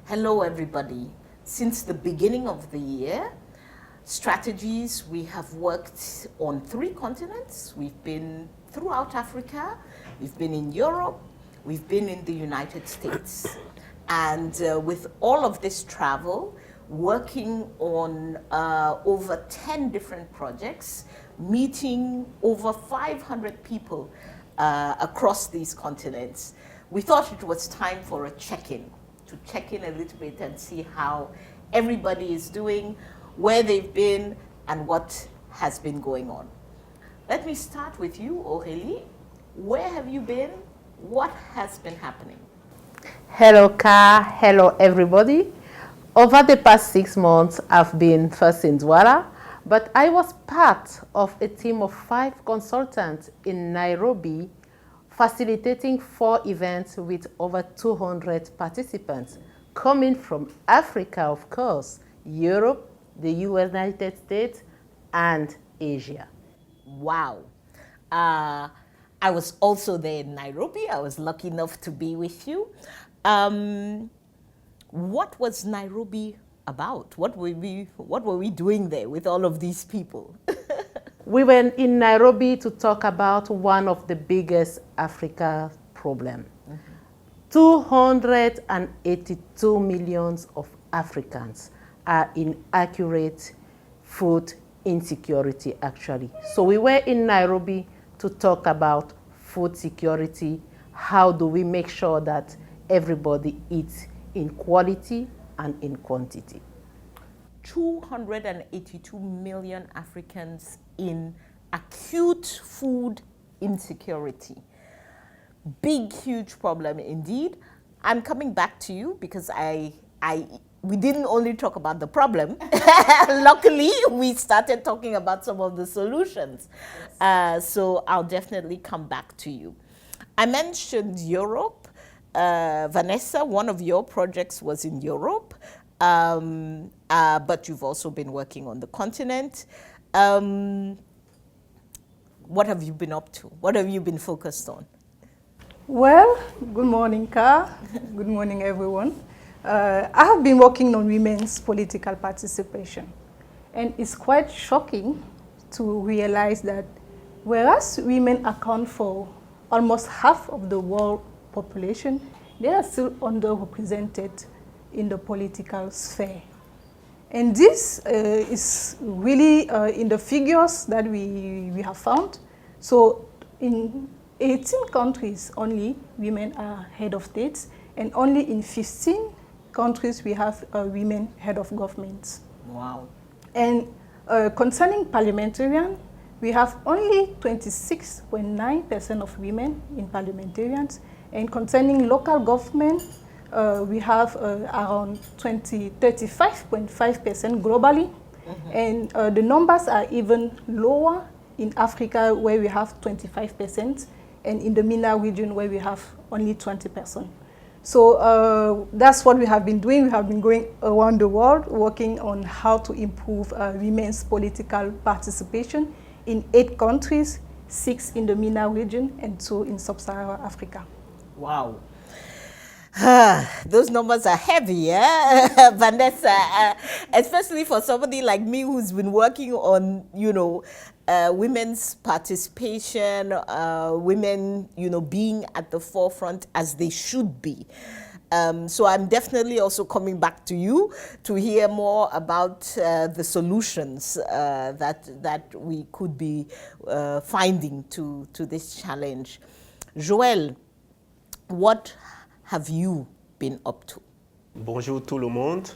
Hello, everybody. Since the beginning of the year, strategies, we have worked on 3 continents. We've been throughout Africa, we've been in Europe, we've been in the United States. And with all of this travel, working on over 10 different projects, meeting over 500 people across these continents, we thought it was time for a check-in, to check in a little bit and see how everybody is doing, where they've been, and what has been going on. Let me start with you, Aurélie. Where have you been? What has been happening? Hello, Ka. Hello, everybody. Over the past 6 months, I've been first in Douala, but I was part of a team of 5 consultants in Nairobi, facilitating 4 events with over 200 participants, coming from Africa, of course, Europe, the United States, and Asia. Wow. I was also there in Nairobi. I was lucky enough to be with you. What was Nairobi about? What were we doing there with all of these people? We were in Nairobi to talk about one of the biggest Africa problems. 282 million of Africans are in accurate food insecurity, actually. So we were in Nairobi to talk about food security. How do we make sure that everybody eats in quality and in quantity? 282 million Africans in acute food insecurity. Big, huge problem indeed. I'm coming back to you because we didn't only talk about the problem. Luckily, we started talking about some of the solutions. So I'll definitely come back to you. I mentioned Europe. Vanessa, one of your projects was in Europe, but you've also been working on the continent. What have you been up to? What have you been focused on? Well, good morning, Ka. Good morning, everyone. I have been working on women's political participation, and it's quite shocking to realize that whereas women account for almost half of the world population, they are still underrepresented in the political sphere. And this is really in the figures that we have found. So in 18 countries only, women are head of states, and only in 15 countries we have women head of governments. Wow. And concerning parliamentarian, we have only 26.9% of women in parliamentarians. And concerning local government, we have around 35.5% globally. And the numbers are even lower in Africa, where we have 25%, and in the MENA region, where we have only 20%. So that's what we have been doing. We have been going around the world, working on how to improve women's political participation in 8 countries, 6 in the MENA region, and 2 in sub-Saharan Africa. Wow. Those numbers are heavy, yeah, Vanessa, especially for somebody like me who's been working on, women's participation, women, being at the forefront as they should be. So I'm definitely also coming back to you to hear more about the solutions that we could be finding to this challenge. Joël, what have you been up to? Bonjour tout le monde.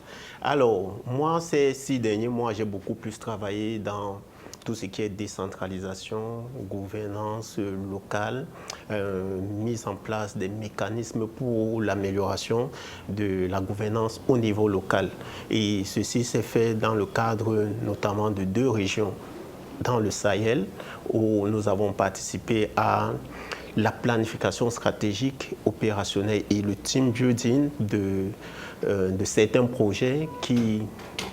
Alors, moi, ces 6 derniers mois, j'ai beaucoup plus travaillé dans tout ce qui est décentralisation, gouvernance locale, mise en place des mécanismes pour l'amélioration de la gouvernance au niveau local. Et ceci s'est fait dans le cadre notamment de 2 régions dans le Sahel, où nous avons participé à la planification stratégique opérationnelle et le team building de certains projets qui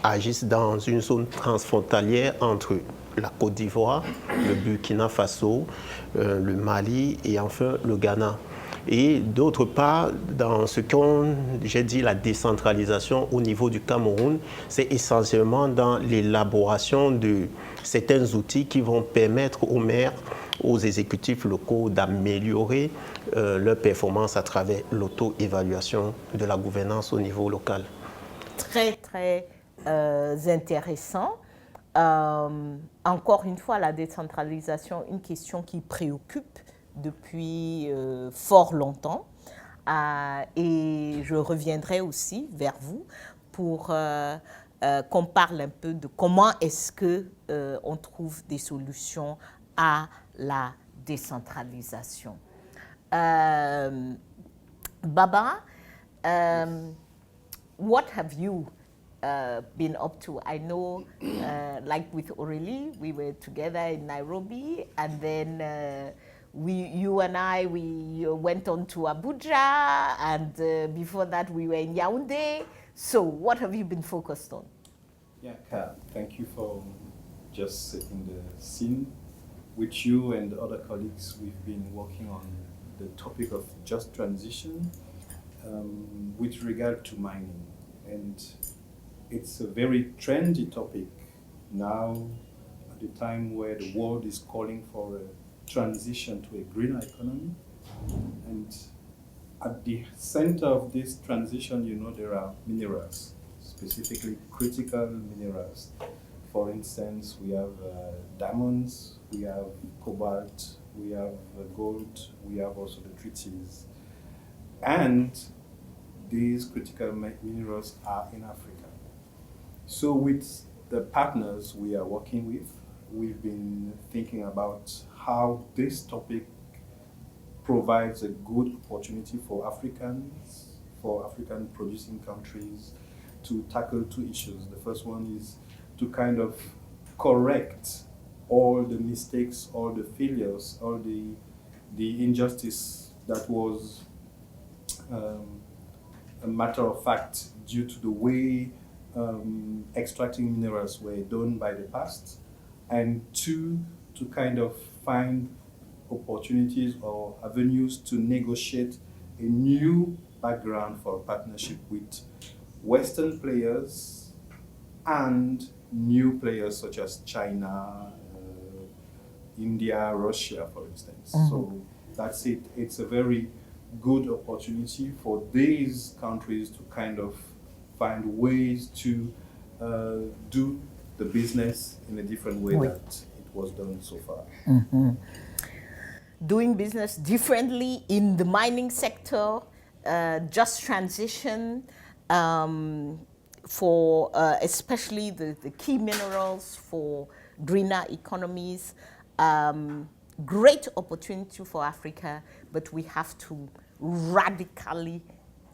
agissent dans une zone transfrontalière entre la Côte d'Ivoire, le Burkina Faso, le Mali et enfin le Ghana. Et d'autre part, dans ce qu'on, j'ai dit, la décentralisation au niveau du Cameroun, c'est essentiellement dans l'élaboration de certains outils qui vont permettre aux maires, aux exécutifs locaux d'améliorer leur performance à travers l'auto-évaluation de la gouvernance au niveau local. Très, très intéressant. Encore une fois, la décentralisation, une question qui préoccupe depuis fort longtemps. Et je reviendrai aussi vers vous pour qu'on parle un peu de comment est-ce qu'on trouve des solutions à la décentralisation. Baba, what have you been up to? I know, like with Aurélie, we were together in Nairobi, and then you and I, we went on to Abuja, and before that we were in Yaoundé. So what have you been focused on? Yeah, Kat, thank you for just setting the scene. With you and other colleagues, we've been working on the topic of just transition with regard to mining. And it's a very trendy topic now at the time where the world is calling for a transition to a greener economy. And at the center of this transition, you know, there are minerals, specifically critical minerals. For instance, we have diamonds, we have cobalt, we have gold, we have also the tritium. And these critical minerals are in Africa. So with the partners we are working with, we've been thinking about how this topic provides a good opportunity for Africans, for African producing countries to tackle two issues. The first one is to kind of correct all the mistakes, all the failures, all the injustice that was a matter of fact due to the way extracting minerals were done by the past, and two, to kind of find opportunities or avenues to negotiate a new background for a partnership with Western players and new players such as China, India, Russia, for instance. Mm-hmm. So that's it. It's a very good opportunity for these countries to kind of find ways to do the business in a different way that it was done so far. Mm-hmm. Doing business differently in the mining sector, just transition for especially the key minerals for greener economies. Great opportunity for Africa, but we have to radically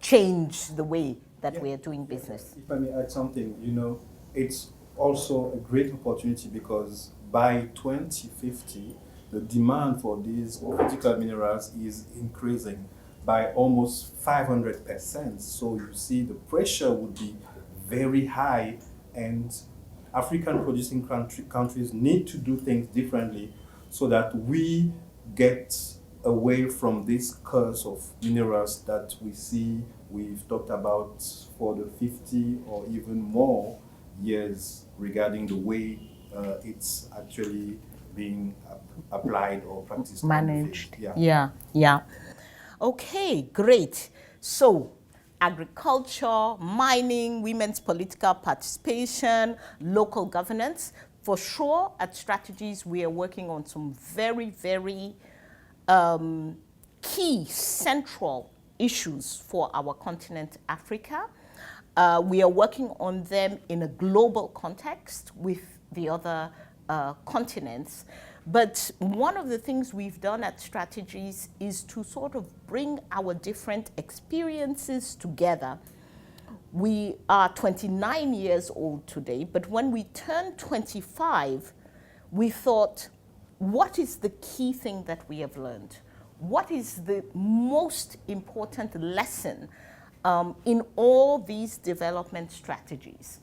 change the way that we are doing business. If I may add something, you know, it's also a great opportunity because by 2050, the demand for these critical minerals is increasing by almost 500%. So you see the pressure would be very high, and African producing countries need to do things differently so that we get away from this curse of minerals that we see we've talked about for the 50 or even more years regarding the way it's actually being applied or practiced. Managed. Yeah. Okay, great. So, agriculture, mining, women's political participation, local governance. For sure, at Strategies, we are working on some very, very key central issues for our continent, Africa. We are working on them in a global context with the other continents. But one of the things we've done at Strategies is to sort of bring our different experiences together. We are 29 years old today, but when we turned 25, we thought, what is the key thing that we have learned? What is the most important lesson in all these development strategies?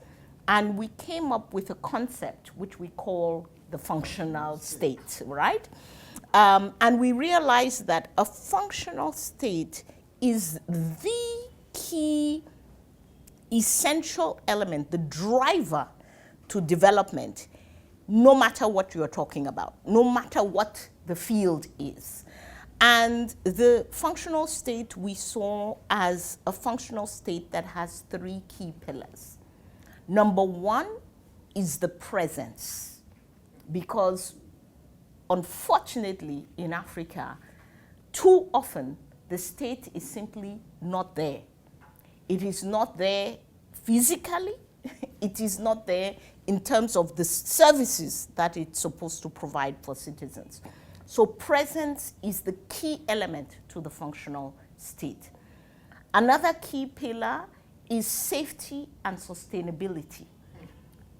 And we came up with a concept which we call the functional state, right? And we realize that a functional state is the key essential element, the driver to development, no matter what you're talking about, no matter what the field is. And the functional state we saw as a functional state that has three key pillars. Number one is the presence, because unfortunately in Africa, too often the state is simply not there. It is not there physically, it is not there in terms of the services that it's supposed to provide for citizens. So presence is the key element to the functional state. Another key pillar is safety and sustainability.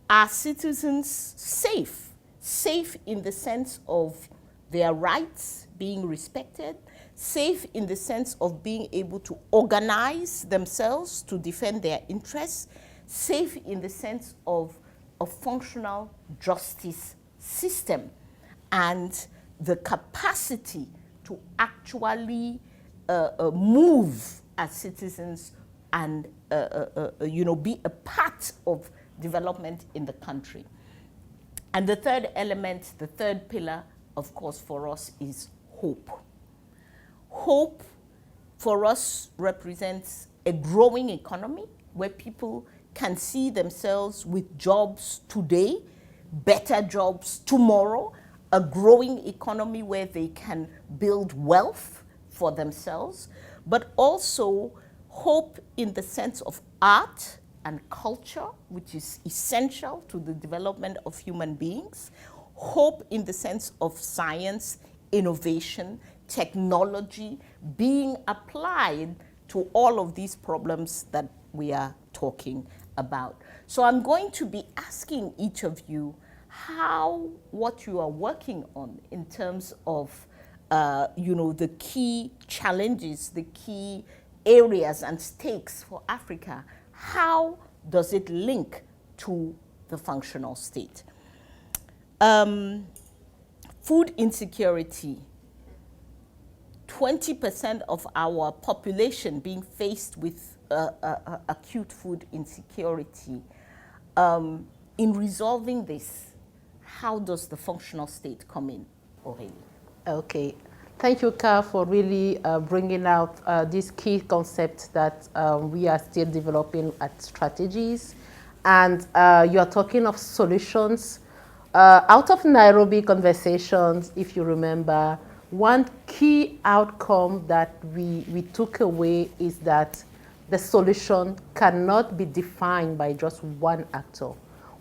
Are citizens safe? Safe in the sense of their rights being respected, safe in the sense of being able to organize themselves to defend their interests, safe in the sense of a functional justice system, and the capacity to actually move as citizens and be a part of development in the country. And the third element, the third pillar, of course, for us is hope. Hope for us represents a growing economy where people can see themselves with jobs today, better jobs tomorrow, a growing economy where they can build wealth for themselves, but also hope in the sense of art and culture, which is essential to the development of human beings, hope in the sense of science, innovation, technology being applied to all of these problems that we are talking about. So I'm going to be asking each of you how what you are working on in terms of the key challenges, the key areas and stakes for Africa, how does it link to the functional state? Food insecurity. 20% of our population being faced with acute food insecurity. In resolving this, how does the functional state come in, Aurélie? Okay. Thank you, Ka, for really bringing out this key concept that we are still developing at strategies. And you're talking of solutions. Out of Nairobi conversations, if you remember, one key outcome that we took away is that the solution cannot be defined by just one actor.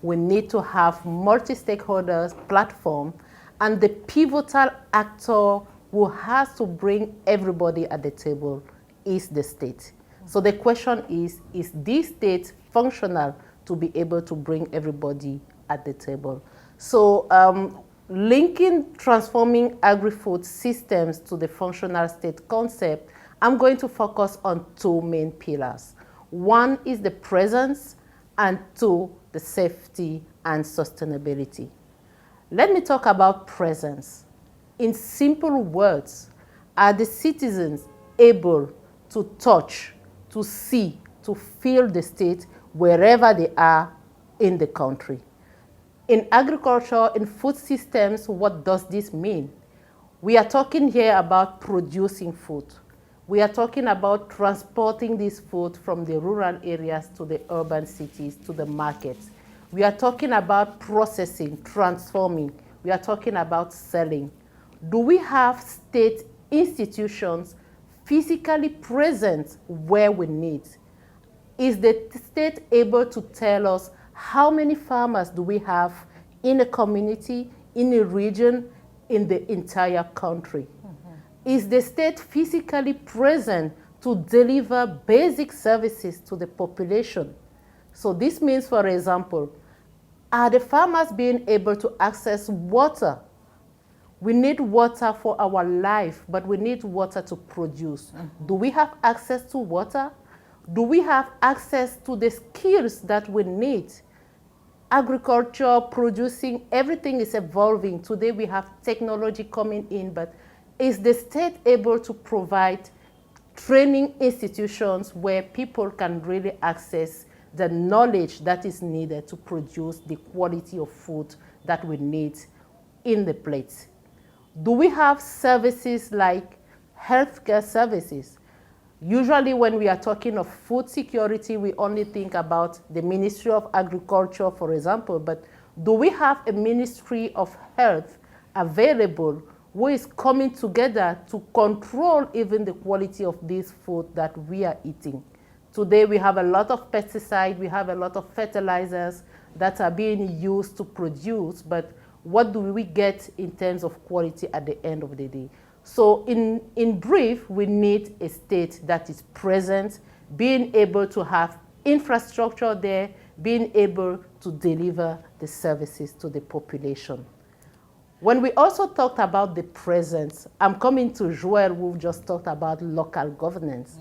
We need to have multi-stakeholders platform, and the pivotal actor who has to bring everybody at the table is the state. So the question is this state functional to be able to bring everybody at the table? So linking transforming agri-food systems to the functional state concept, I'm going to focus on two main pillars. One is the presence, and two, the safety and sustainability. Let me talk about presence. In simple words, are the citizens able to touch, to see, to feel the state wherever they are in the country? In agriculture, in food systems, what does this mean? We are talking here about producing food. We are talking about transporting this food from the rural areas to the urban cities, to the markets. We are talking about processing, transforming. We are talking about selling. Do we have state institutions physically present where we need? Is the state able to tell us how many farmers do we have in a community, in a region, in the entire country? Is the state physically present to deliver basic services to the population? So this means, for example, are the farmers being able to access water? We need water for our life, but we need water to produce. Do we have access to water? Do we have access to the skills that we need? agriculture, producing, everything is evolving. Today we have technology coming in, but is the state able to provide training institutions where people can really access the knowledge that is needed to produce the quality of food that we need in the plate? Do we have services like healthcare services? Usually when we are talking of food security, we only think about the Ministry of Agriculture, for example, but do we have a Ministry of Health available who is coming together to control even the quality of this food that we are eating? Today we have a lot of pesticides, we have a lot of fertilizers that are being used to produce, but what do we get in terms of quality at the end of the day? So in brief, we need a state that is present, being able to have infrastructure there, being able to deliver the services to the population. When we also talked about the presence, I'm coming to Joel, who just talked about local governance.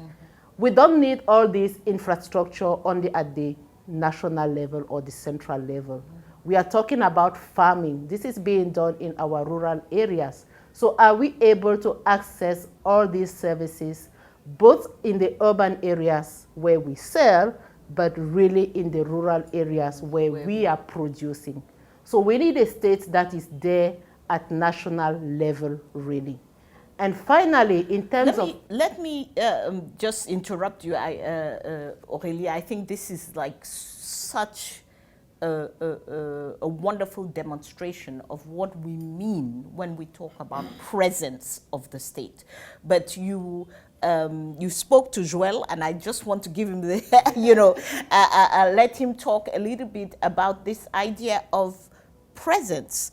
We don't need all this infrastructure only at the national level or the central level. We are talking about farming. This is being done in our rural areas. So are we able to access all these services, both in the urban areas where we sell, but really in the rural areas where we are producing? So we need a state that is there at national level, really. And finally, in terms let me just interrupt you, Aurélie. I think this is like such a wonderful demonstration of what we mean when we talk about presence of the state. But you spoke to Joel, and I just want to give him the, let him talk a little bit about this idea of presence.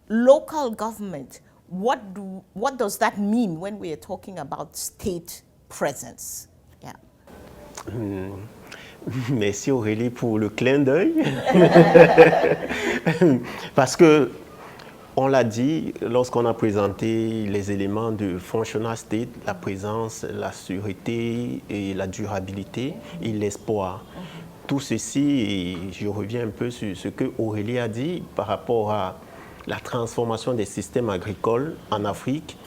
Local government, what does that mean when we are talking about state presence? Yeah. Merci Aurélie pour le clin d'œil. Parce que, on l'a dit, lorsqu'on a présenté les éléments de functional state, la présence, la sûreté et la durabilité et l'espoir. Tout ceci, et je reviens un peu sur ce que Aurélie a dit par rapport à la transformation des systèmes agricoles en Afrique.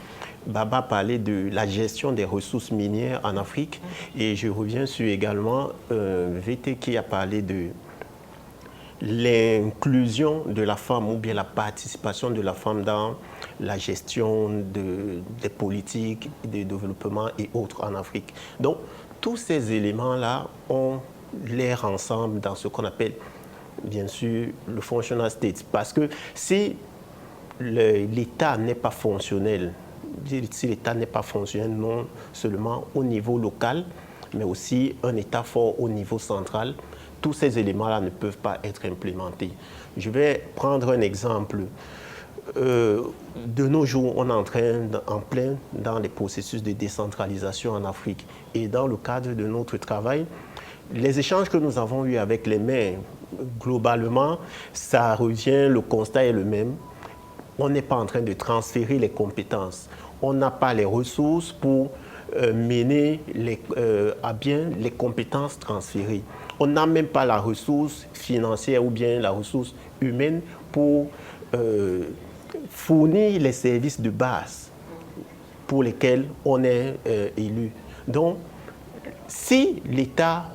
Baba parlait de la gestion des ressources minières en Afrique, et je reviens sur également VT qui a parlé de l'inclusion de la femme ou bien la participation de la femme dans la gestion des politiques de développement et autres en Afrique. Donc tous ces éléments-là ont l'air ensemble dans ce qu'on appelle bien sûr le functional state, parce que si l'État n'est pas fonctionnel, si l'État n'est pas fonctionnel non seulement au niveau local, mais aussi un État fort au niveau central, tous ces éléments-là ne peuvent pas être implémentés. Je vais prendre un exemple. De nos jours, on est en plein dans les processus de décentralisation en Afrique. Et dans le cadre de notre travail, les échanges que nous avons eus avec les maires, globalement, ça revient, le constat est le même. On n'est pas en train de transférer les compétences. On n'a pas les ressources pour mener à bien les compétences transférées. On n'a même pas la ressource financière ou bien la ressource humaine pour fournir les services de base pour lesquels on est élu. Donc, si l'État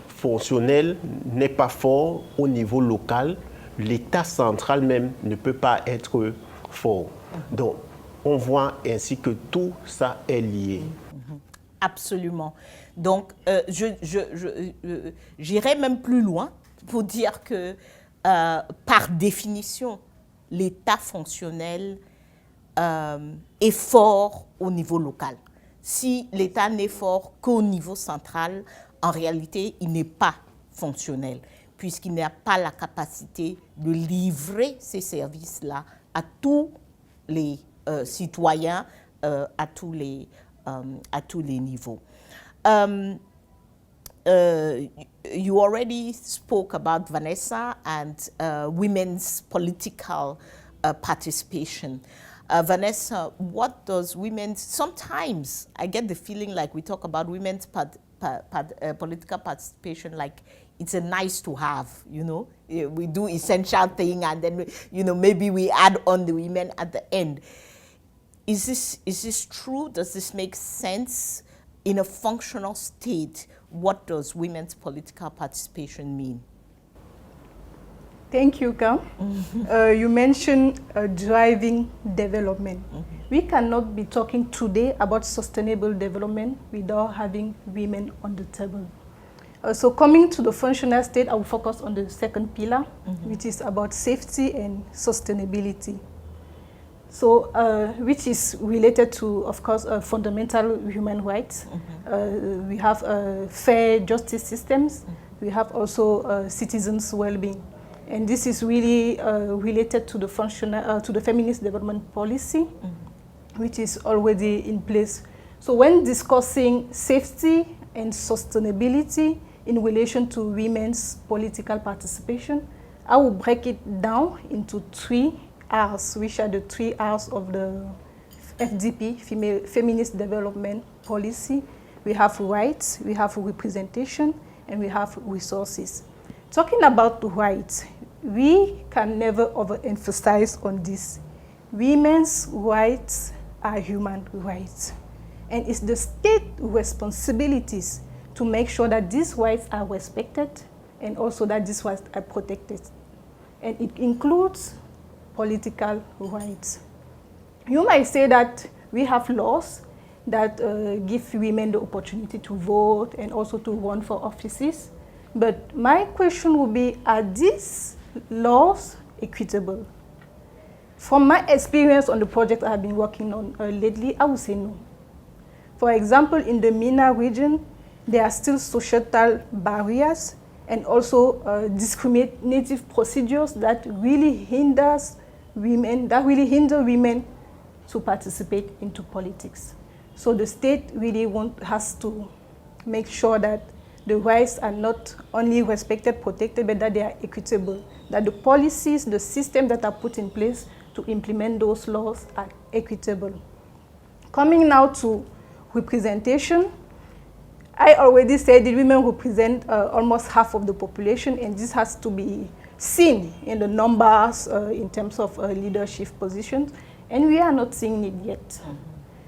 fonctionnel n'est pas fort au niveau local, l'État central même ne peut pas être fort. Donc, on voit ainsi que tout ça est lié. Absolument. Donc, j'irai même plus loin pour dire que, par définition, l'État fonctionnel est fort au niveau local. Si l'État n'est fort qu'au niveau central, en réalité, il n'est pas fonctionnel, puisqu'il n'a pas la capacité de livrer ces services-là à tous les citoyens, à tous les niveaux. You already spoke about Vanessa and women's political participation. Vanessa, what does sometimes I get the feeling like we talk about women's political participation like it's a nice to have, you know. We do essential thing and then, you know, maybe we add on the women at the end. Is this true? Does this make sense? In a functional state, what does women's political participation mean? Thank you, Kam. You mentioned driving development. We cannot be talking today about sustainable development without having women on the table. So coming to the functional state, I will focus on the second pillar, which is about safety and sustainability. So, which is related to, of course, fundamental human rights. We have fair justice systems. We have also citizens' well-being. And this is really related to the to the feminist development policy, which is already in place. So when discussing safety and sustainability in relation to women's political participation, I will break it down into 3 R's, which are the 3 R's of the FDP, Feminist Development Policy. We have rights, we have representation, and we have resources. Talking about rights, we can never overemphasize on this. Women's rights are human rights. And it's the state responsibilities to make sure that these rights are respected and also that these rights are protected. And it includes political rights. You might say that we have laws that give women the opportunity to vote and also to run for offices. But my question would be, are these laws equitable? From my experience on the project I have been working on lately, I would say no. For example, in the MENA region, there are still societal barriers and also discriminative procedures that really hinder women to participate into politics. So the state really has to make sure that the rights are not only respected, protected, but that they are equitable, that the policies, the systems that are put in place to implement those laws are equitable. Coming now to representation, I already said that women represent almost half of the population, and this has to be seen in the numbers in terms of leadership positions, and we are not seeing it yet.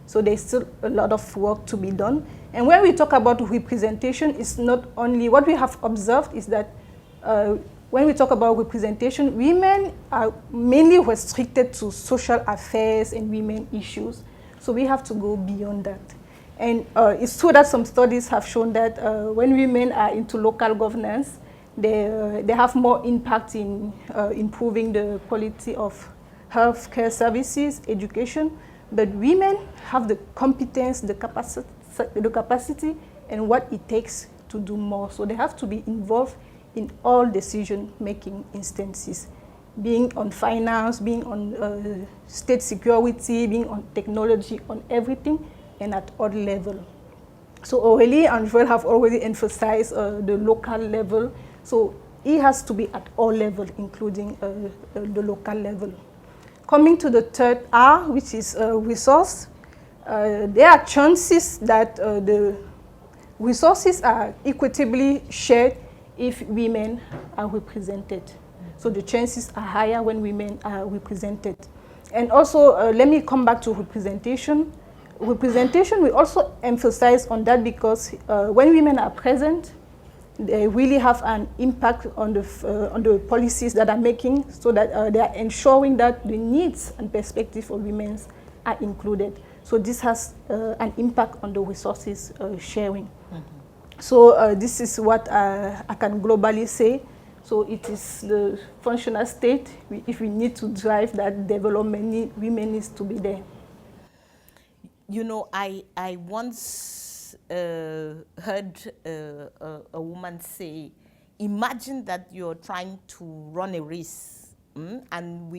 So there's still a lot of work to be done. And when we talk about representation, it's not only, what we have observed is that when we talk about representation, women are mainly restricted to social affairs and women issues. So we have to go beyond that. And it's true that some studies have shown that when women are into local governance, they have more impact in improving the quality of healthcare services, education. But women have the competence, the capacity, and what it takes to do more. So they have to be involved in all decision-making instances, being on finance, being on state security, being on technology, on everything, and at all levels. So Aurélie and Joël have already emphasized the local level. So it has to be at all levels, including the local level. Coming to the third R, which is resource, there are chances that the resources are equitably shared if women are represented. So the chances are higher when women are represented. And also, let me come back to representation. Representation, we also emphasize on that because when women are present, they really have an impact on the policies that are making, so that they are ensuring that the needs and perspective of women are included. So this has an impact on the resources sharing. So this is what I can globally say. So it is the functional state. If we need to drive that development, women need to be there. You know, I once heard a woman say, imagine that you're trying to run a race, and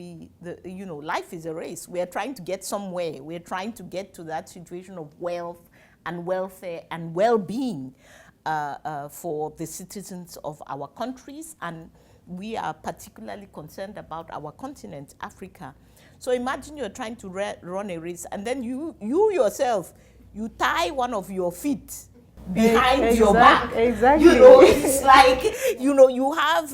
life is a race. We are trying to get somewhere. We're trying to get to that situation of wealth and welfare and well-being for the citizens of our countries, and we are particularly concerned about our continent, Africa. So imagine you're trying to run a race, and then you yourself, you tie one of your feet behind your back. Exactly. You know, it's like, you know, you have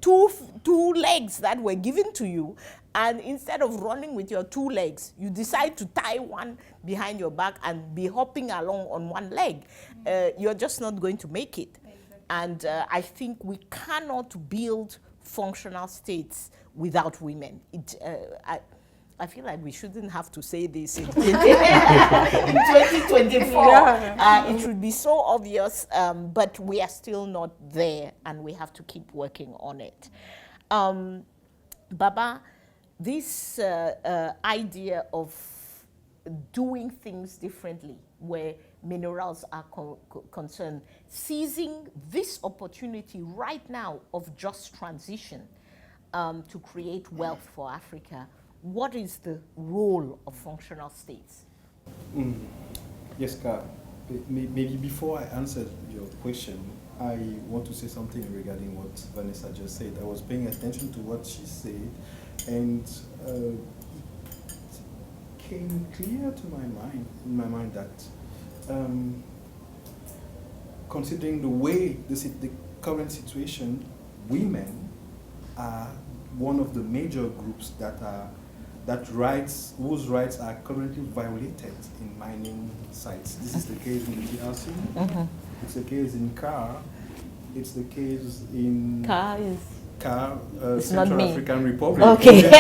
two legs that were given to you, and instead of running with your two legs, you decide to tie one behind your back and be hopping along on one leg. You're just not going to make it. And I think we cannot build functional states without women. I feel like we shouldn't have to say this in 2024. Yeah. It should be so obvious, but we are still not there, and we have to keep working on it. Baba, this idea of doing things differently where minerals are concerned, seizing this opportunity right now of just transition to create wealth for Africa, what is the role of functional states? Yes, Ka. Maybe before I answer your question, I want to say something regarding what Vanessa just said. I was paying attention to what she said, and it came clear to in my mind that considering the current situation, women are one of the major groups whose rights are currently violated in mining sites. This is the case in the DRC. It's the case in CAR. It's the case in Central African Republic. Okay.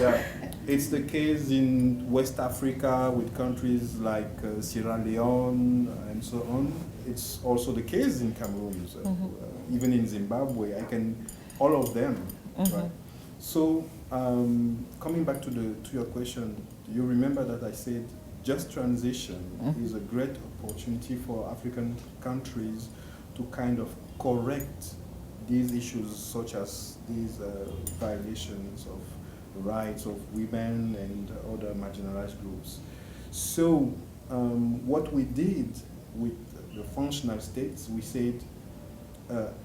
Yeah. It's the case in West Africa with countries like Sierra Leone and so on. It's also the case in Cameroon, so, even in Zimbabwe. All of them. Right? So coming back to your question, you remember that I said just transition is a great opportunity for African countries to kind of correct these issues, such as these violations of the rights of women and other marginalized groups. So what we did with the functional states, we said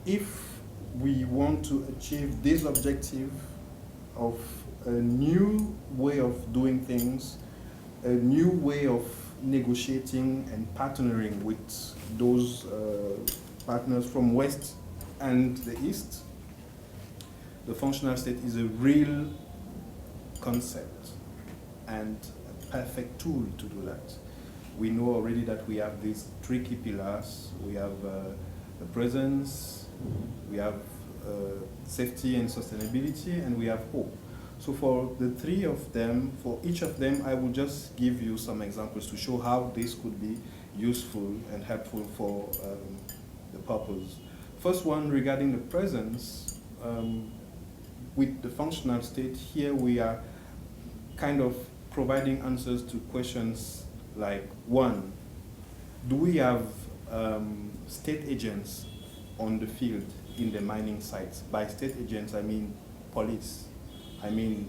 if we want to achieve this objective of a new way of doing things, a new way of negotiating and partnering with those partners from West and the East, the functional state is a real concept and a perfect tool to do that. We know already that we have these three key pillars. We have the presence, we have safety and sustainability, and we have hope. So for the three of them, for each of them, I will just give you some examples to show how this could be useful and helpful for the purpose. First one, regarding the presence, with the functional state, here we are kind of providing answers to questions like, one, do we have state agents on the field in the mining sites? By state agents, I mean police, I mean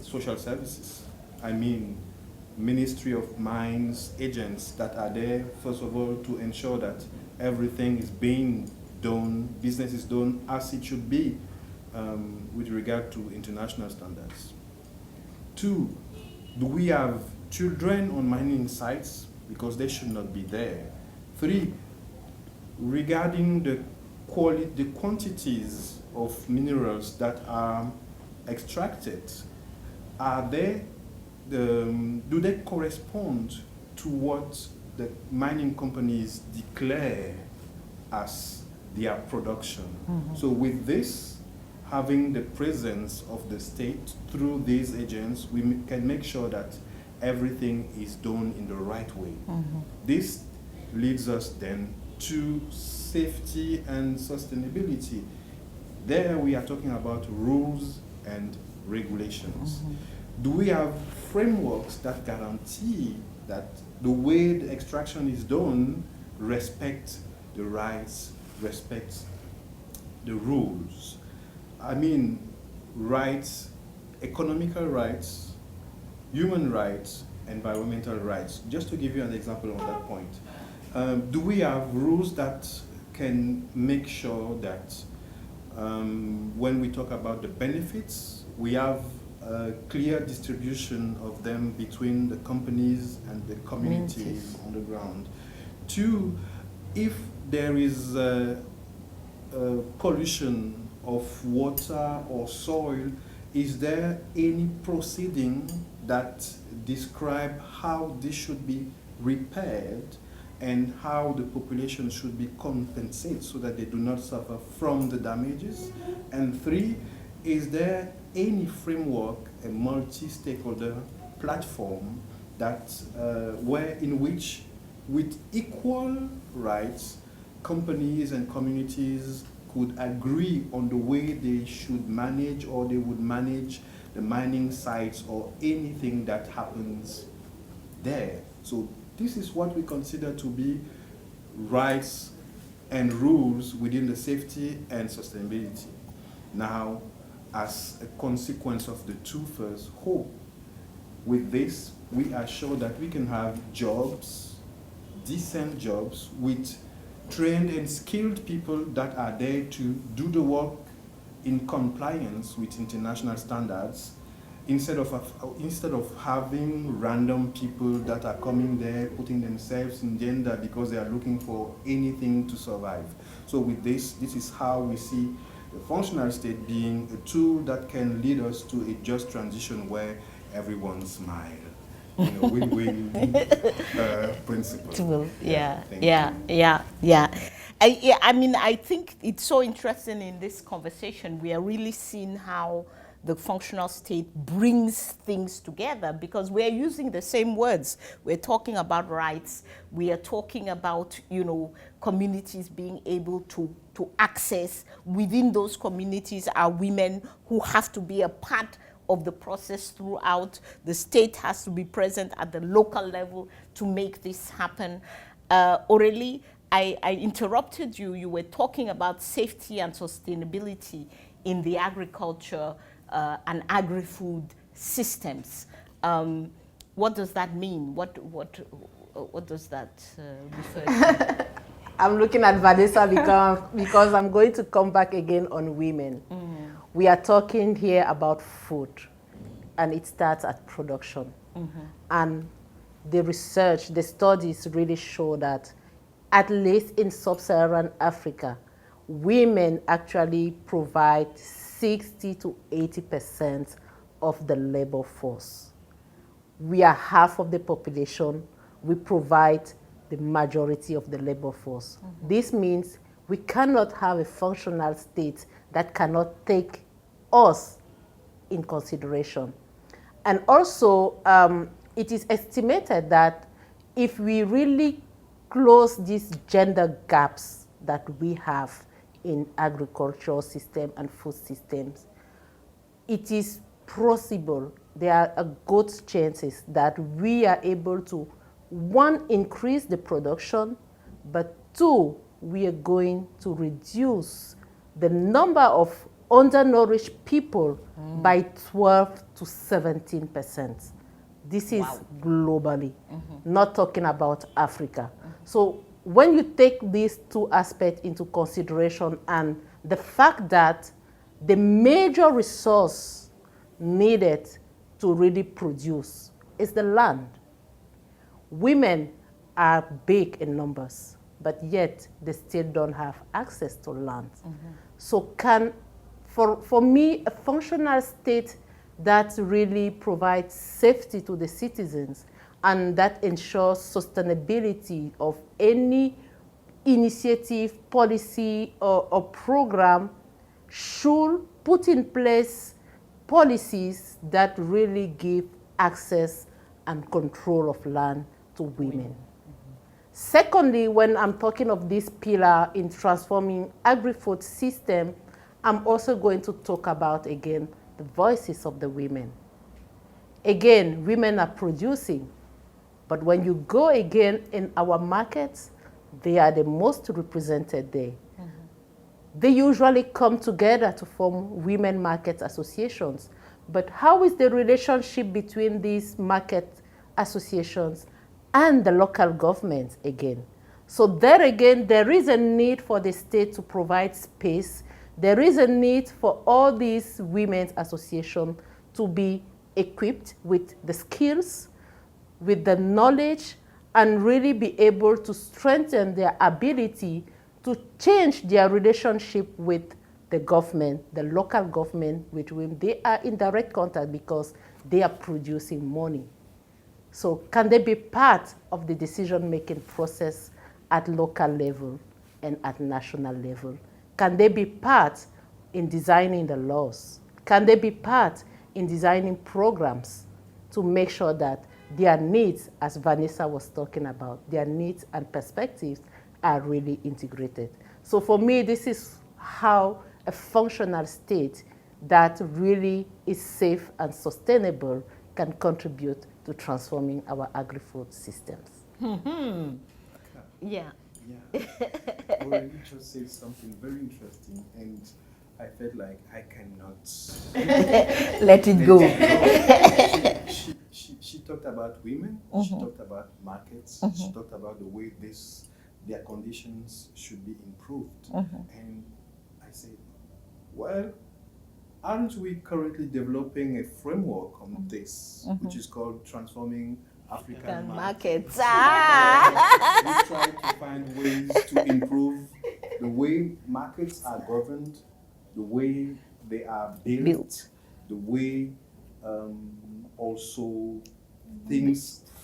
social services, I mean Ministry of Mines agents that are there, first of all, to ensure that everything is being done, business is done as it should be with regard to international standards. Two, do we have children on mining sites? Because they should not be there. Three, regarding the quantities of minerals that are extracted, do they correspond to what the mining companies declare as their production? So with this, having the presence of the state through these agents, we can make sure that everything is done in the right way. This leads us then to safety and sustainability. There we are talking about rules and regulations. Do we have frameworks that guarantee that the way the extraction is done respects the rights, respects the rules? I mean, rights, economical rights, human rights, environmental rights. Just to give you an example on that point. Do we have rules that can make sure that when we talk about the benefits, we have clear distribution of them between the companies and the communities on the ground. Two, if there is pollution of water or soil, is there any proceeding that describe how this should be repaired and how the population should be compensated so that they do not suffer from the damages? And three, is there any framework, a multi-stakeholder platform that in which with equal rights companies and communities could agree on the way they should manage or they would manage the mining sites or anything that happens there? So this is what we consider to be rights and rules within the safety and sustainability. Now, as a consequence of the two first, hope, with this, we are sure that we can have jobs, decent jobs, with trained and skilled people that are there to do the work in compliance with international standards, instead of having random people that are coming there, putting themselves in danger because they are looking for anything to survive. So with this is how we see the functional state being a tool that can lead us to a just transition where everyone smiles. Win-win principle. Yeah. I mean, I think it's so interesting in this conversation. We are really seeing how the functional state brings things together, because we're using the same words. We're talking about rights. We are talking about, communities being able to access. Within those communities are women who have to be a part of the process throughout. The state has to be present at the local level to make this happen. Aurélie, I interrupted you. You were talking about safety and sustainability in the agriculture and agri-food systems. What does that mean? What does that refer to? I'm looking at Vanessa because I'm going to come back again on women. We are talking here about food, and it starts at production. And the research, the studies really show that at least in sub-Saharan Africa, women actually provide 60 to 80% of the labor force. We are half of the population. We provide the majority of the labor force. This means we cannot have a functional state that cannot take us in consideration. And also, it is estimated that if we really close these gender gaps that we have in agricultural system and food systems, it is possible, there are a good chances that we are able to, one, increase the production, but two, we are going to reduce the number of undernourished people by 12 to 17%. This is globally, not talking about Africa. So when you take these two aspects into consideration, and the fact that the major resource needed to really produce is the land. Women are big in numbers, but yet they still don't have access to land. So for me, a functional state that really provides safety to the citizens and that ensures sustainability of any initiative, policy, or program should put in place policies that really give access and control of land to women. Secondly, when I'm talking of this pillar in transforming agri-food system, I'm also going to talk about, again, the voices of the women. Again, women are producing, but when you go again in our markets, they are the most represented there. They usually come together to form women market associations. But how is the relationship between these market associations and the local governments again? So there again, there is a need for the state to provide space. There is a need for all these women's associations to be equipped with the skills, with the knowledge, and really be able to strengthen their ability to change their relationship with the government, the local government with whom they are in direct contact because they are producing money. So can they be part of the decision-making process at local level and at national level? Can they be part in designing the laws? Can they be part in designing programs to make sure that their needs, as Vanessa was talking about, their needs and perspectives are really integrated? So for me, this is how a functional state that really is safe and sustainable can contribute to transforming our agri-food systems. Yeah. Yeah. Well, you just said something very interesting, and I felt like I cannot Let it go. She talked about women. She talked about markets. She talked about the way their conditions should be improved. And I said, well, aren't we currently developing a framework on this, which is called Transforming African Markets? Markets. We try to find ways to improve the way markets are governed, the way they are built. The way also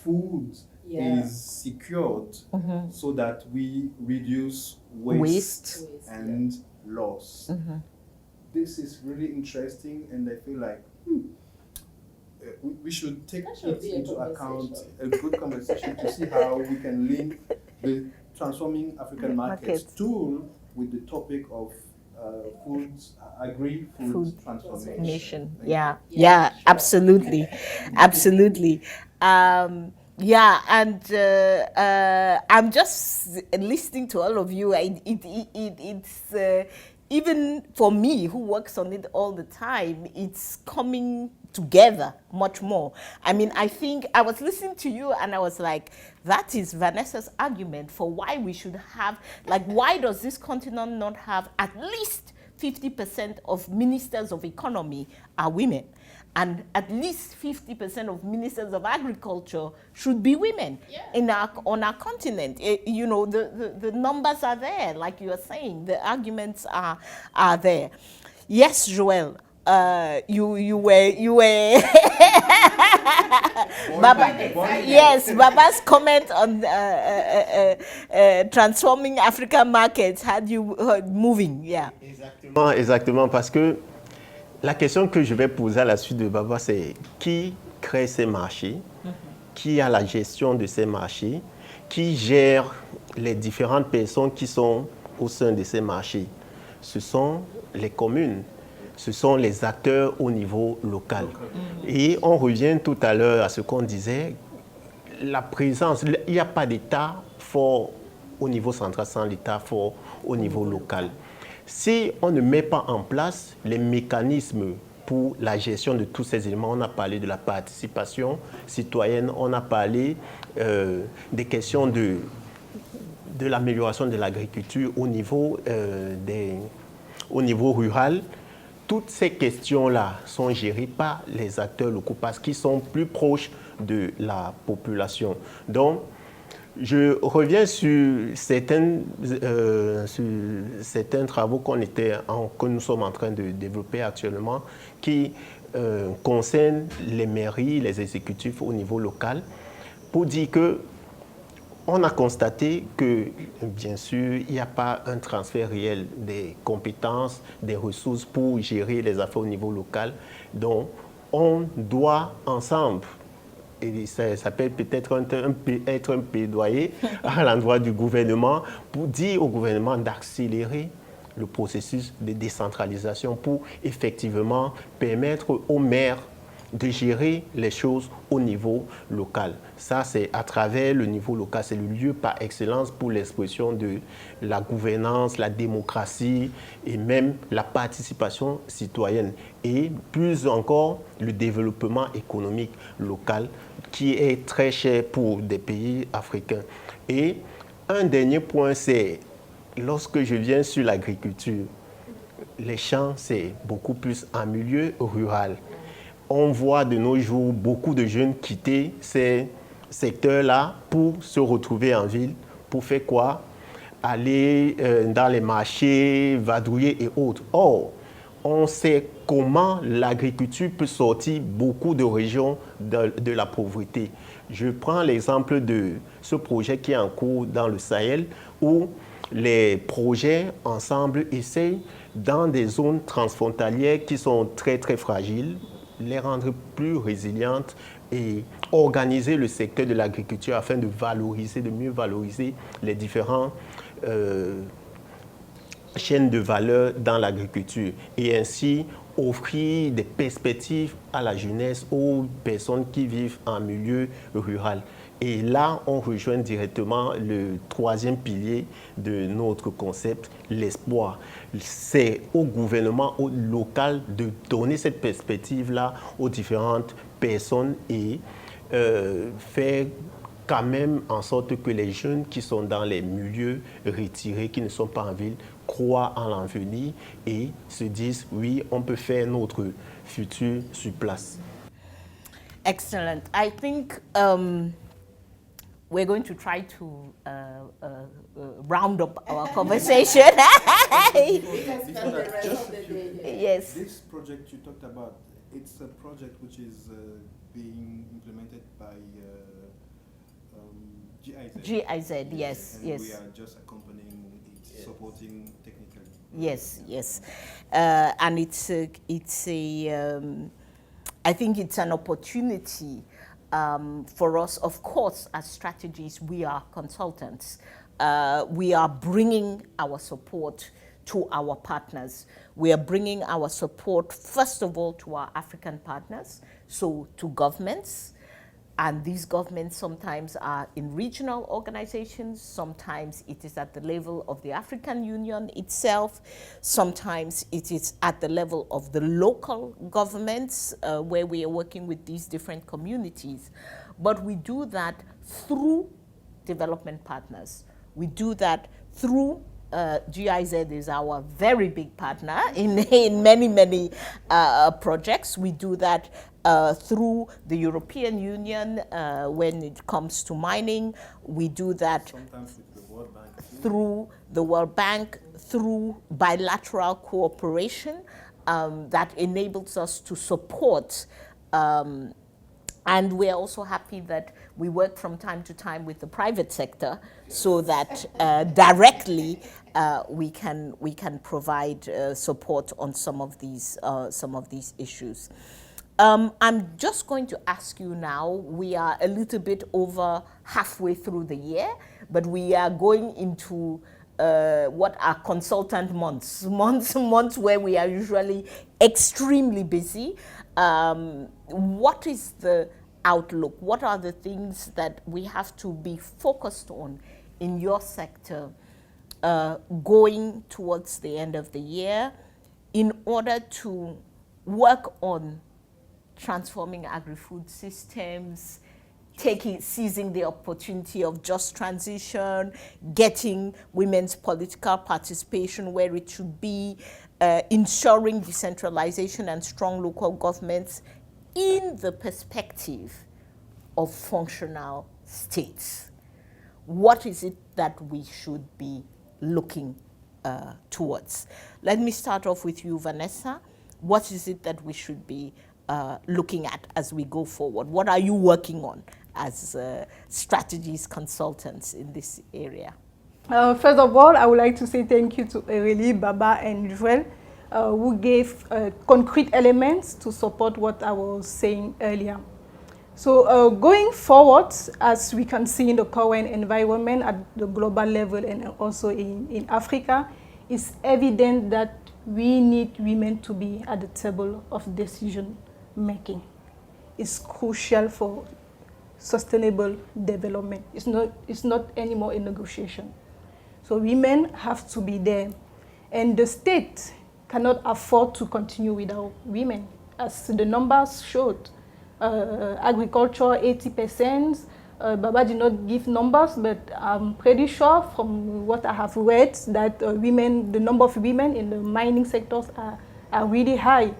food is secured so that we reduce waste. And loss. This is really interesting, and I feel like we should take it into account, a good conversation to see how we can link the Transforming African Markets tool with the topic of agri-food transformation. Yeah, absolutely, absolutely. Yeah, and I'm just listening to all of you. It's even for me, who works on it all the time, it's coming together much more. I mean, I think I was listening to you and I was like, that is Vanessa's argument for why we should have, like, why does this continent not have at least 50% of ministers of economy are women? And at least 50% of ministers of agriculture should be women on our continent. You know, the numbers are there, like you are saying. The arguments are there. Yes, Joel. You were Baba, yes, Baba's comment on transforming African markets had you moving, yeah. Exactement, parce que la question que je vais poser à la suite de Baba, c'est qui crée ces marchés, qui a la gestion de ces marchés, qui gère les différentes personnes qui sont au sein de ces marchés. Ce sont les communes, ce sont les acteurs au niveau local. Et on revient tout à l'heure à ce qu'on disait, la présence, il n'y a pas d'État fort au niveau central sans l'État fort au niveau local. Si on ne met pas en place les mécanismes pour la gestion de tous ces éléments, on a parlé de la participation citoyenne, on a parlé des questions de l'amélioration de l'agriculture au niveau rural. Toutes ces questions-là sont gérées par les acteurs locaux parce qu'ils sont plus proches de la population. Donc, je reviens sur certains travaux que nous sommes en train de développer actuellement qui concernent les mairies, les exécutifs au niveau local, pour dire que on a constaté que, bien sûr, il n'y a pas un transfert réel des compétences, des ressources pour gérer les affaires au niveau local. Donc, on doit ensemble, et ça peut peut-être être un plaidoyer à l'endroit du gouvernement, pour dire au gouvernement d'accélérer le processus de décentralisation pour effectivement permettre aux maires de gérer les choses au niveau local. Ça, c'est à travers le niveau local, c'est le lieu par excellence pour l'expression de la gouvernance, la démocratie et même la participation citoyenne. Et plus encore, le développement économique local qui est très cher pour des pays africains. Et un dernier point, c'est lorsque je viens sur l'agriculture, les champs, c'est beaucoup plus en milieu rural. on voit de nos jours beaucoup de jeunes quitter ces secteurs-là pour se retrouver en ville. Pour faire quoi? Aller dans les marchés, vadrouiller et autres. Or, on sait comment l'agriculture peut sortir beaucoup de régions de la pauvreté. Je prends l'exemple de ce projet qui est en cours dans le Sahel où les projets ensemble essayent dans des zones transfrontalières qui sont très très fragiles, les rendre plus résilientes et organiser le secteur de l'agriculture afin de valoriser, de mieux valoriser les différents chaînes de valeur dans l'agriculture et ainsi offrir des perspectives à la jeunesse, aux personnes qui vivent en milieu rural. Et là, on rejoint directement le troisième pilier de notre concept, l'espoir. C'est au gouvernement local de donner cette perspective-là aux différentes personnes et faire quand même en sorte que les jeunes qui sont dans les milieux retirés, qui ne sont pas en ville, croient en l'avenir et se disent, oui, on peut faire notre futur sur place. Excellent. I think we're going to try to round up our conversation. Yes. This project you talked about, it's a project which is being implemented by GIZ. GIZ, yes, And yes. we are just accompanying it, supporting technically. Yes, yes. And it's a I think it's an opportunity for us. Of course, as strategies, we are consultants. We are bringing our support to our partners. We are bringing our support, first of all, to our African partners, so to governments. And these governments sometimes are in regional organizations, sometimes it is at the level of the African Union itself, sometimes it is at the level of the local governments where we are working with these different communities. But we do that through development partners. We do that through GIZ is our very big partner in many projects. We do that through the European Union when it comes to mining. We do that Sometimes with the World Bank. through the World Bank, through bilateral cooperation that enables us to support. And we're also happy that we work from time to time with the private sector so that directly we can provide support on some of these issues. I'm just going to ask you now, we are a little bit over halfway through the year, but we are going into what are consultant months where we are usually extremely busy. What is the outlook? What are the things that we have to be focused on in your sector going towards the end of the year in order to work on transforming agri-food systems, seizing the opportunity of just transition, getting women's political participation where it should be, ensuring decentralization and strong local governments in the perspective of functional states? What is it that we should be looking towards? Let me start off with you, Vanessa. What is it that we should be looking at as we go forward? What are you working on as strategies consultants in this area? First of all, I would like to say thank you to Ereli, Baba, and Joel, who gave concrete elements to support what I was saying earlier. So going forward, as we can see in the current environment at the global level and also in Africa, it's evident that we need women to be at the table of decision making. It's crucial for sustainable development. It's not anymore a negotiation. So women have to be there. And the state cannot afford to continue without women. As the numbers showed, agriculture 80%, Baba did not give numbers, but I'm pretty sure from what I have read that the number of women in the mining sectors are really high.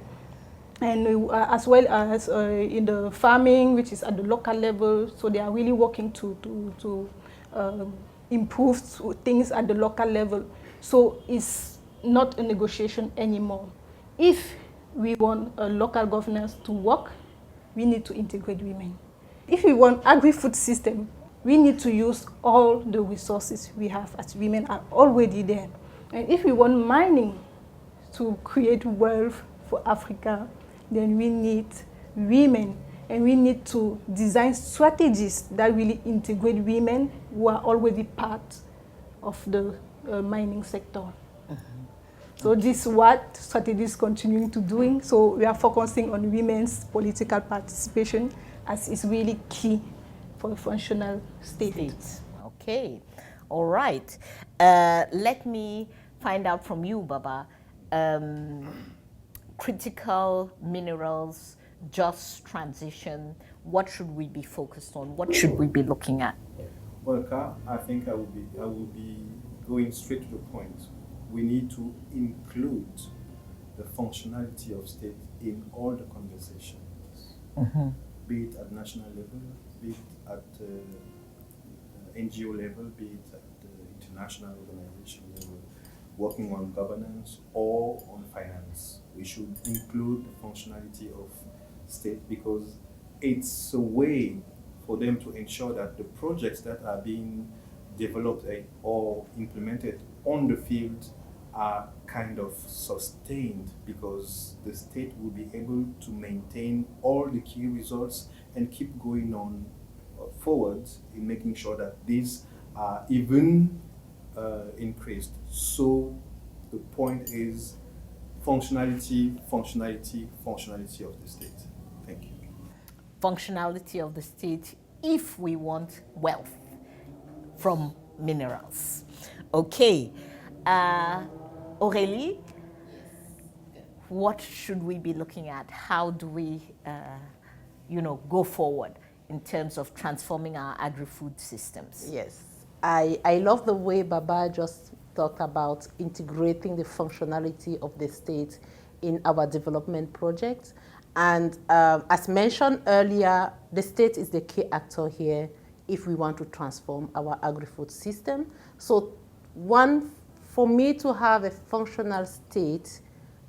and as well as in the farming, which is at the local level. So they are really working to improve things at the local level. So it's not a negotiation anymore. If we want a local governance to work, we need to integrate women. If we want agri-food system, we need to use all the resources we have, as women are already there. And if we want mining to create wealth for Africa, then we need women, and we need to design strategies that really integrate women who are already part of the mining sector. So this is what strategy is continuing to doing. So we are focusing on women's political participation, as is really key for a functional state. Okay, all right. Let me find out from you, Baba. Critical minerals, just transition. What should we be focused on? What should we be looking at? Well, Ka, I think I will be going straight to the point. We need to include the functionality of state in all the conversations, be it at national level, be it at NGO level, be it at the international organization level, working on governance or on finance. We should include the functionality of state, because it's a way for them to ensure that the projects that are being developed or implemented on the field are kind of sustained, because the state will be able to maintain all the key results and keep going on forward in making sure that these are even increased. So the point is functionality of the state. Thank you. Functionality of the state if we want wealth from minerals. Okay. Aurélie, what should we be looking at? How do we, go forward in terms of transforming our agri-food systems? Yes, I love the way Baba just talked about integrating the functionality of the state in our development projects. And as mentioned earlier, the state is the key actor here if we want to transform our agri-food system. So for me to have a functional state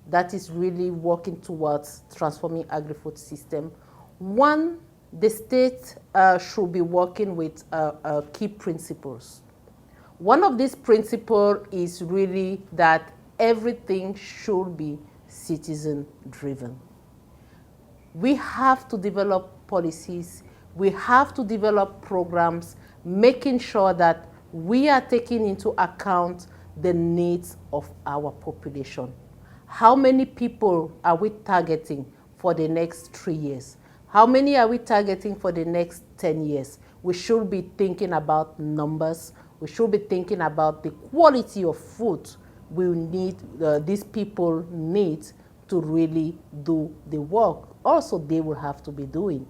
that is really working towards transforming agri-food system, the state should be working with key principles. One of these principles is really that everything should be citizen-driven. We have to develop policies, we have to develop programs, making sure that we are taking into account the needs of our population. How many people are we targeting for the next 3 years? How many are we targeting for the next 10 years? We should be thinking about numbers. We should be thinking about the quality of food these people need to really do the work. Also, they will have to be doing.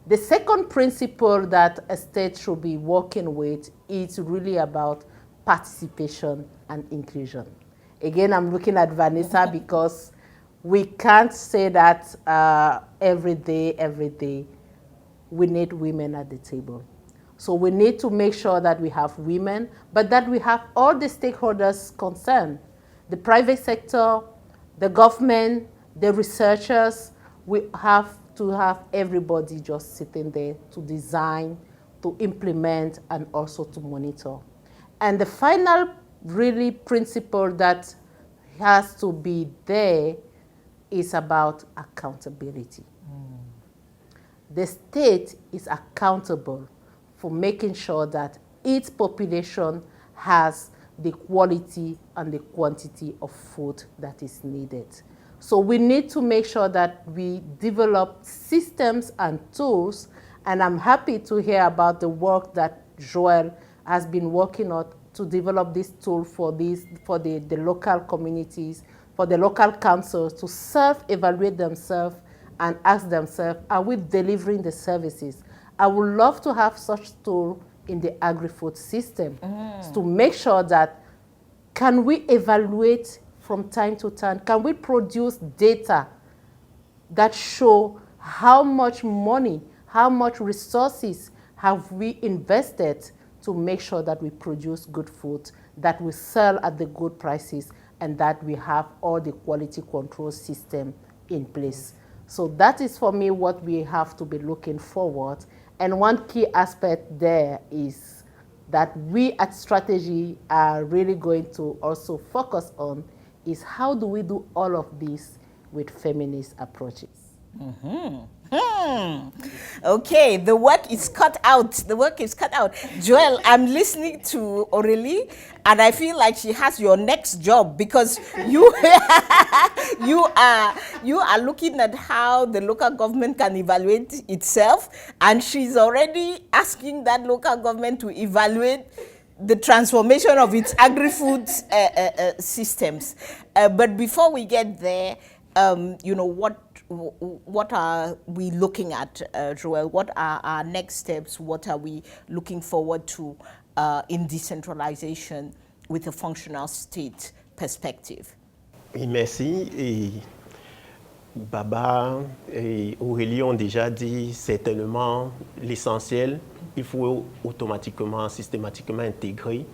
The second principle that a state should be working with is really about participation and inclusion. Again, I'm looking at Vanessa because we can't say that every day. We need women at the table. So we need to make sure that we have women, but that we have all the stakeholders concerned. The private sector, the government, the researchers. We have to have everybody just sitting there to design, to implement, and also to monitor. And the final really principle that has to be there is about accountability. The state is accountable for making sure that its population has the quality and the quantity of food that is needed. So we need to make sure that we develop systems and tools, and I'm happy to hear about the work that Joel has been working on to develop this tool for the local communities, for the local councils to self-evaluate themselves and ask themselves, are we delivering the services? I would love to have such tool in the agri-food system to make sure that can we evaluate from time to time, can we produce data that show how much money, how much resources have we invested to make sure that we produce good food, that we sell at the good prices, and that we have all the quality control system in place. So that is for me what we have to be looking forward. And one key aspect there is that we at Strategy are really going to also focus on is how do we do all of this with feminist approaches. Okay, the work is cut out. The work is cut out. Joel, I'm listening to Aurélie, and I feel like she has your next job because you you are looking at how the local government can evaluate itself, and she's already asking that local government to evaluate the transformation of its agri-food systems. But before we get there, you know, what are we looking at, Joel? What are our next steps? What are we looking forward to in decentralization with a functional state perspective? Oui, merci. Et Baba et Aurélie ont déjà dit certainement l'essentiel. Il faut automatiquement, systématiquement intégrer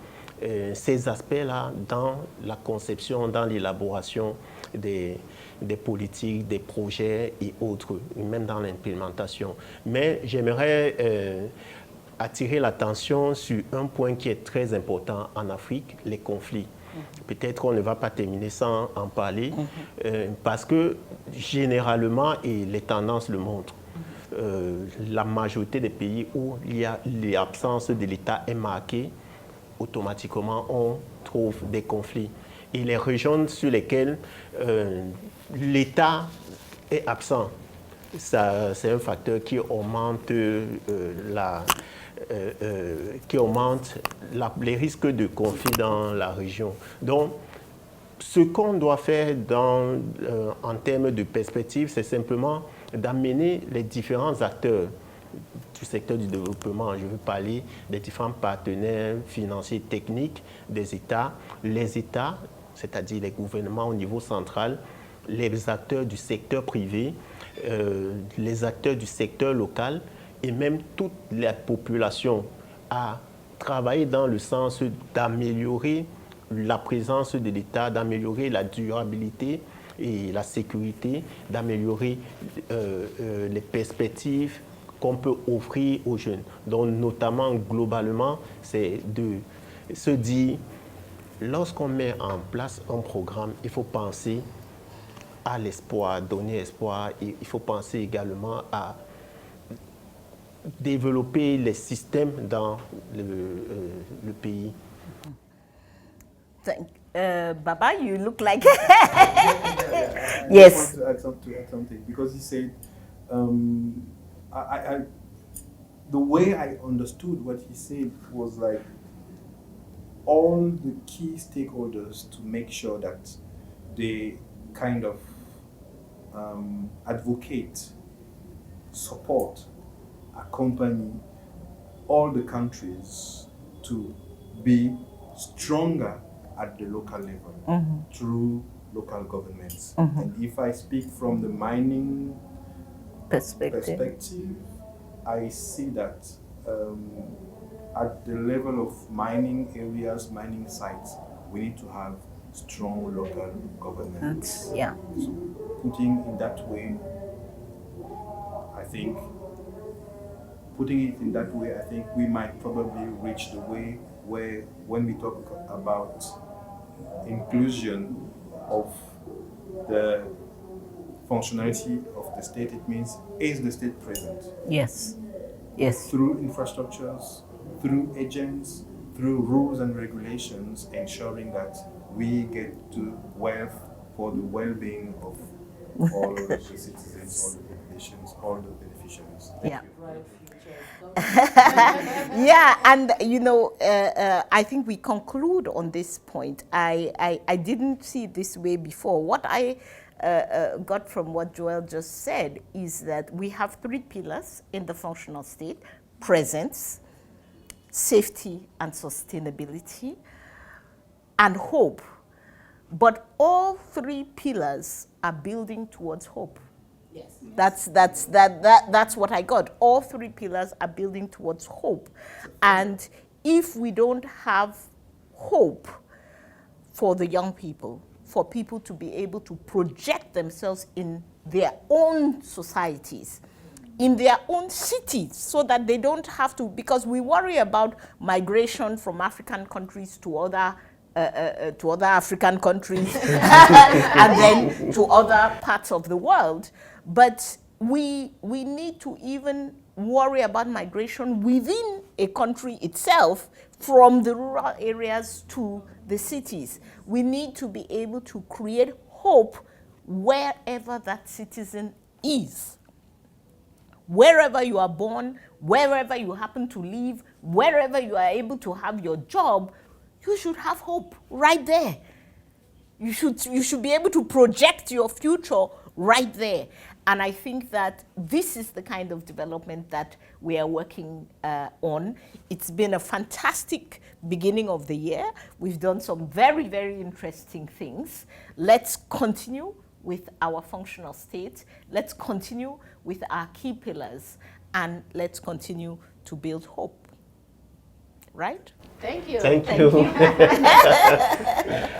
ces aspects-là dans la conception, dans l'élaboration des politiques, des projets et autres, même dans l'implémentation. Mais j'aimerais attirer l'attention sur un point qui est très important en Afrique, les conflits. Peut-être qu'on ne va pas terminer sans en parler, parce que généralement, et les tendances le montrent, la majorité des pays où il y a l'absence de l'État est marquée, automatiquement on trouve des conflits. Et les régions sur lesquelles l'État est absent, c'est un facteur qui augmente les risques de conflit dans la région. Donc, ce qu'on doit faire en termes de perspective, c'est simplement d'amener les différents acteurs du secteur du développement. Je veux parler des différents partenaires financiers et techniques des États, les États, c'est-à-dire les gouvernements au niveau central, les acteurs du secteur privé, les acteurs du secteur local et même toute la population à travailler dans le sens d'améliorer la présence de l'État, d'améliorer la durabilité et la sécurité, d'améliorer les perspectives qu'on peut offrir aux jeunes. Donc notamment, globalement, c'est de se dire, lorsqu'on met en place un programme, il faut penser à l'espoir, donner espoir, et il faut penser également à développer les systèmes dans le pays. Baba, you look like... I Yes. want to add something because he said, the way I understood what he said was like all the key stakeholders to make sure that they kind of advocate, support, accompany all the countries to be stronger at the local level through local governments. And if I speak from the mining perspective, I see that at the level of mining areas, mining sites, we need to have strong local governments. Yeah. So putting in that way, I think, we might probably reach the way where when we talk about inclusion of the functionality of the state, it means is the state present? Yes. Yes. Through infrastructures, through agents, through rules and regulations, ensuring that we get to wealth for the well-being of all the citizens, all the populations, all the beneficiaries. Thank you. Yeah, and you know, I think we conclude on this point. I didn't see it this way before. What I got from what Joel just said is that we have 3 pillars in the functional state: presence, safety and sustainability, and hope. But all 3 pillars are building towards hope. Yes. That's what I got. All three pillars are building towards hope. And if we don't have hope for the young people, for people to be able to project themselves in their own societies, in their own cities, so that they don't have to, because we worry about migration from African countries to other African countries and then to other parts of the world. But we need to even worry about migration within a country itself, from the rural areas to the cities. We need to be able to create hope wherever that citizen is. Wherever you are born, wherever you happen to live, wherever you are able to have your job, you should have hope right there. You should be able to project your future right there. And I think that this is the kind of development that we are working on. It's been a fantastic beginning of the year. We've done some very, very interesting things. Let's continue with our functional state. Let's continue with our key pillars. And let's continue to build hope. Right? Thank you. Thank you.